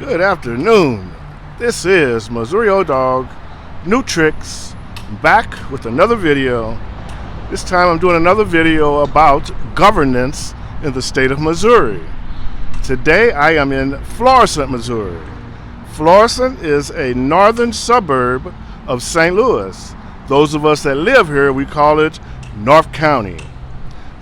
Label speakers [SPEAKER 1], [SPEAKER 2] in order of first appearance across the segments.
[SPEAKER 1] Good afternoon. This is Missouri Old Dog, New Tricks, back with another video. This time I'm doing another video about governance in the state of Missouri. Today I am in Florissant, Missouri. Florissant is a northern suburb of St. Louis. Those of us that live here, we call it North County.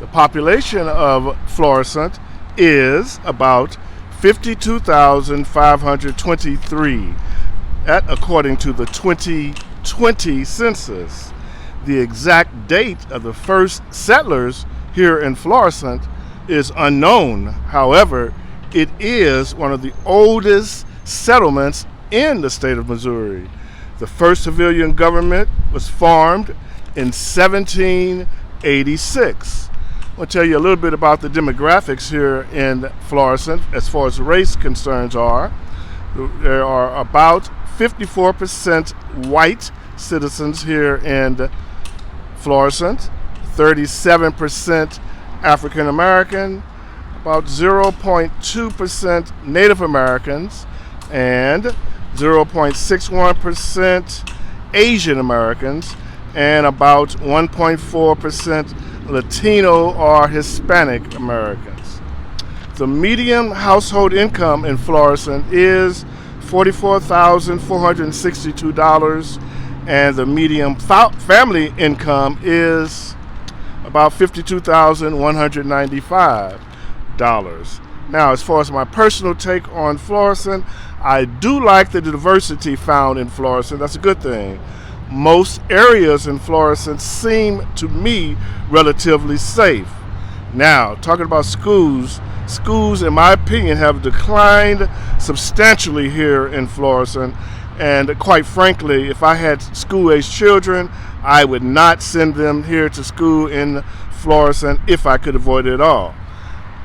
[SPEAKER 1] The population of Florissant is about 52,523, that according to the 2020 census. The exact date of the first settlers here in Florissant is unknown. However, it is one of the oldest settlements in the state of Missouri. The first civilian government was formed in 1786. I'll tell you a little bit about the demographics here in Florissant as far as race concerns are. There are about 54% white citizens here in Florissant, 37% African American, about 0.2% Native Americans, and 0.61% Asian Americans, and about 1.4% Latino or Hispanic Americans. The median household income in Florissant is $44,462, and the median family income is about $52,195. Now, as far as my personal take on Florissant, I do like the diversity found in Florissant. That's a good thing. Most areas in Florissant seem to me relatively safe. Now, talking about schools in my opinion have declined substantially here in Florissant, and quite frankly, if I had school-age children, I would not send them here to school in Florissant if I could avoid it all.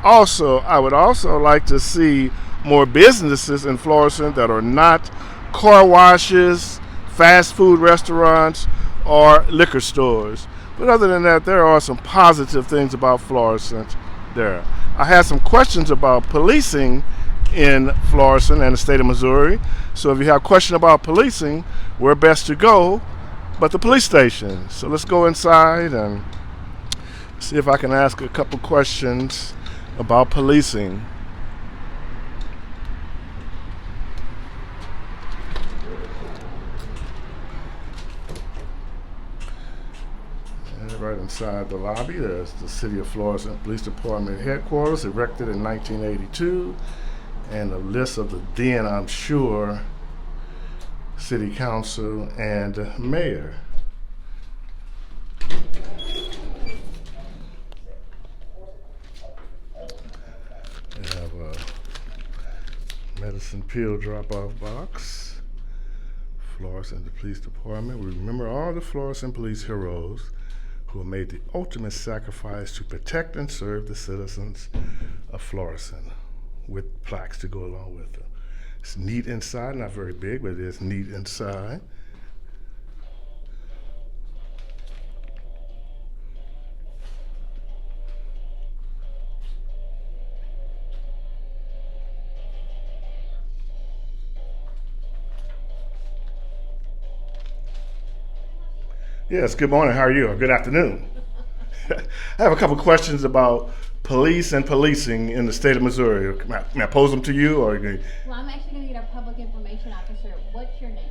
[SPEAKER 1] Also, I would also like to see more businesses in Florissant that are not car washes, fast food restaurants, or liquor stores. But other than that, there are some positive things about Florissant there. I had some questions about policing in Florissant and the state of Missouri. So if you have a question about policing, where best to go but the police station. So let's go inside and see if I can ask a couple questions about policing. Right inside the lobby, there's the City of Florissant Police Department headquarters, erected in 1982, and a list of the then, I'm sure, City Council and Mayor. They have a medicine pill drop-off box. Florissant Police Department. We remember all the Florissant police heroes who made the ultimate sacrifice to protect and serve the citizens of Florissant, with plaques to go along with it. It's neat inside, not very big, but it is neat inside. Yes, good morning. How are you? Or good afternoon. I have a couple questions about police and policing in the state of Missouri. May I pose them to you? Or
[SPEAKER 2] Well, I'm actually going to get our public information officer. What's your name?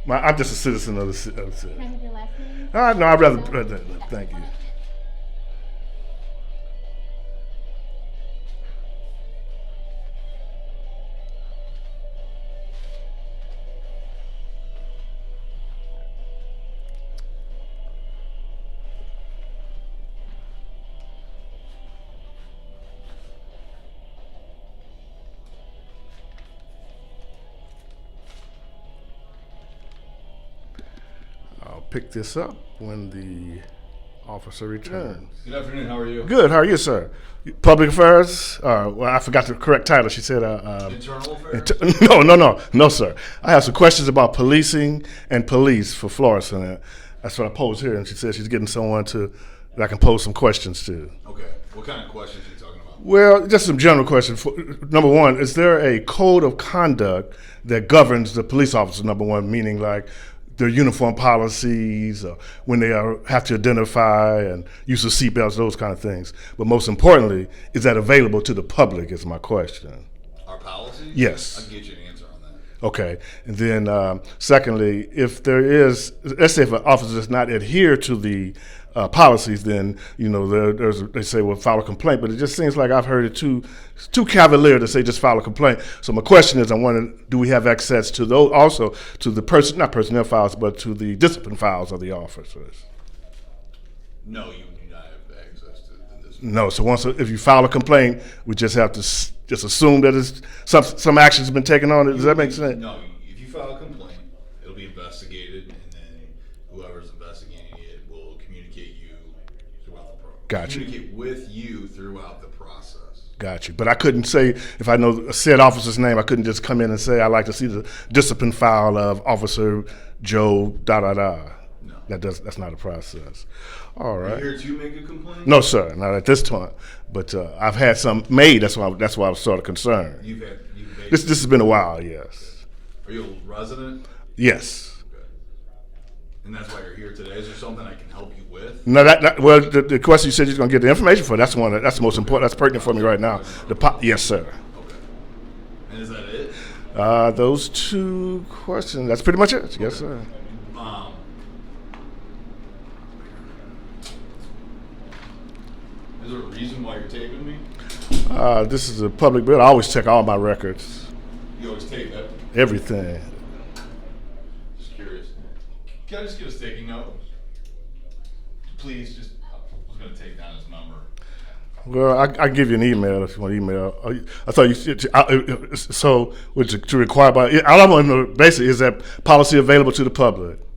[SPEAKER 1] I'm just a citizen of the city.
[SPEAKER 2] Can I have your last name?
[SPEAKER 1] No, I'd rather, thank you. Pick this up when the officer returns.
[SPEAKER 3] Good afternoon. How are you?
[SPEAKER 1] Good. How are you, sir? Public affairs? Well, I forgot the correct title. She said.
[SPEAKER 3] Internal affairs?
[SPEAKER 1] No, sir. I have some questions about policing and police for Florissant. That's what I posed here, and she said she's getting someone that I can pose some questions to.
[SPEAKER 3] Okay. What kind of questions are you talking about?
[SPEAKER 1] Well, just some general questions. Number one, is there a code of conduct that governs the police officer? Number one, meaning like their uniform policies, when they have to identify and use of seatbelts, those kind of things. But most importantly, is that available to the public? Is my question.
[SPEAKER 3] Our policy?
[SPEAKER 1] Yes.
[SPEAKER 3] I can get you an answer on that.
[SPEAKER 1] Okay, and then secondly, if there is, let's say if an officer does not adhere to the policies, then they say, well, file a complaint. But it just seems like I've heard it too cavalier to say just file a complaint. So my question is, I'm wondering, do we have access to those, also to the not personnel files, but to the discipline files of the officers?
[SPEAKER 3] No, you do not have access to this.
[SPEAKER 1] No. So if you file a complaint, we just have to just assume that it's some action's been taken on it. Does that make sense?
[SPEAKER 3] No, if you file a complaint, it'll be investigated, and then whoever's investigating it will communicate you throughout the process.
[SPEAKER 1] Gotcha.
[SPEAKER 3] Communicate with you throughout the process.
[SPEAKER 1] Got you. But I couldn't say, if I know a said officer's name, I couldn't just come in and say, I'd like to see the discipline file of Officer Joe, da-da-da.
[SPEAKER 3] No.
[SPEAKER 1] That's not a process. All
[SPEAKER 3] Are
[SPEAKER 1] right.
[SPEAKER 3] you here to make a complaint?
[SPEAKER 1] No, sir, not at this time. But I've had some made. That's why I was sort of concerned.
[SPEAKER 3] You've made
[SPEAKER 1] This has been a while, yes.
[SPEAKER 3] Are you a resident?
[SPEAKER 1] Yes.
[SPEAKER 3] Okay. And that's why you're here today? Is there something I can help you with?
[SPEAKER 1] No, well, the question you said you're going to get the information for, that's the one that's the most important. That's pertinent for me right now. Yes, sir.
[SPEAKER 3] Okay. And is that it?
[SPEAKER 1] Those two questions, that's pretty much it. Yes, sir.
[SPEAKER 3] Is there a reason why you're taping me?
[SPEAKER 1] This is a public building. I always check all my records,
[SPEAKER 3] You always tape that.
[SPEAKER 1] everything.
[SPEAKER 3] Just curious. Can I just get a sticky note? Please, I was going to take down his number.
[SPEAKER 1] Well, I can give you an email if you want email. I thought you said, so to require by, all I want to know basically is that policy available to the public.
[SPEAKER 3] Okay.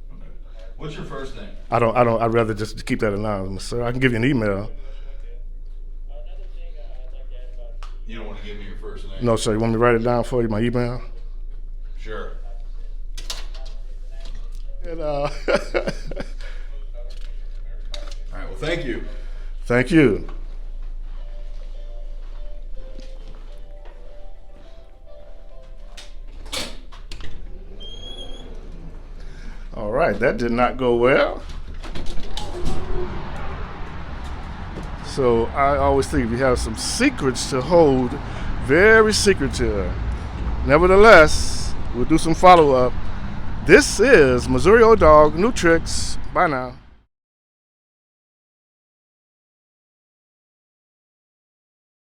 [SPEAKER 3] What's your first name?
[SPEAKER 1] I'd rather just keep that anonymous, sir. I can give you an email.
[SPEAKER 3] You don't want to give me your first name?
[SPEAKER 1] No, sir. You want me to write it down for you, my email?
[SPEAKER 3] Sure.
[SPEAKER 1] And,
[SPEAKER 3] All right, well, thank you.
[SPEAKER 1] thank you. All right, that did not go well. So I always think if you have some secrets to hold, very secretive. Nevertheless, we'll do some follow-up. This is Missouri Old Dog, new tricks. Bye now.